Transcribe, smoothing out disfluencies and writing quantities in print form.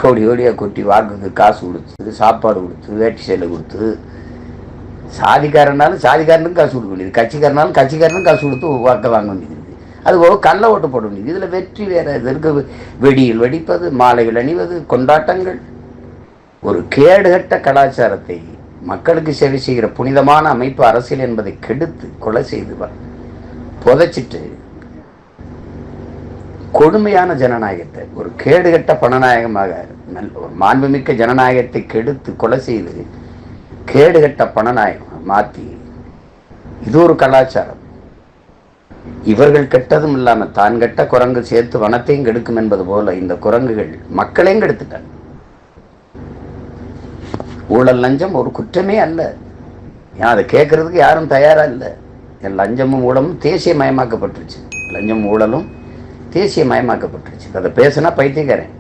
கோடி கோடியாக கொட்டி வாக்குக்கு காசு கொடுத்து சாப்பாடு கொடுத்து வேட்டி சேலை கொடுத்து சாதிக்காரனாலும் சாதிக்காரனுக்கும் காசு கொடுக்க வேண்டியது, கட்சிக்காரனாலும் கட்சிக்காரனுக்கும் காசு கொடுத்து வாக்கை வாங்க வேண்டியது. அது கள்ள ஓட்டு போட வேண்டியது. இதில் வெற்றி வேற இதற்கு வெடியில் வெடிப்பது, மாலைகள் அணிவது, கொண்டாட்டங்கள், ஒரு கேடுகட்ட கலாச்சாரத்தை மக்களுக்கு சேவை செய்கிற புனிதமான அமைப்பு அரசியல் என்பதை கெடுத்து கொலை செய்து புதைச்சிட்டு கொடுமையான ஜனநாயகத்தை ஒரு கேடுகட்ட பணநாயகமாக ஒரு மாண்புமிக்க ஜனநாயகத்தை கெடுத்து கொலை செய்து கேடுகட்ட பணநாயகம் மாற்றி இது ஒரு கலாச்சாரம். இவர்கள் கெட்டதும் இல்லாம தான் கெட்ட குரங்கு சேர்த்து வனத்தையும் கெடுக்கும் என்பது போல இந்த குரங்குகள் மக்களையும் கெடுத்துட்டாங்க. ஊழல் லஞ்சம் ஒரு குற்றமே அல்ல, ஏன் அதை கேட்கறதுக்கு யாரும் தயாரா இல்லை. லஞ்சமும் ஊழலும் தேசிய மயமாக்கப்பட்டுருச்சு. லஞ்சம் ஊழலும் தேசிய மயமாக்கப்பட்டுருச்சு. அதை பேசுனா பைத்தியக்காரன்.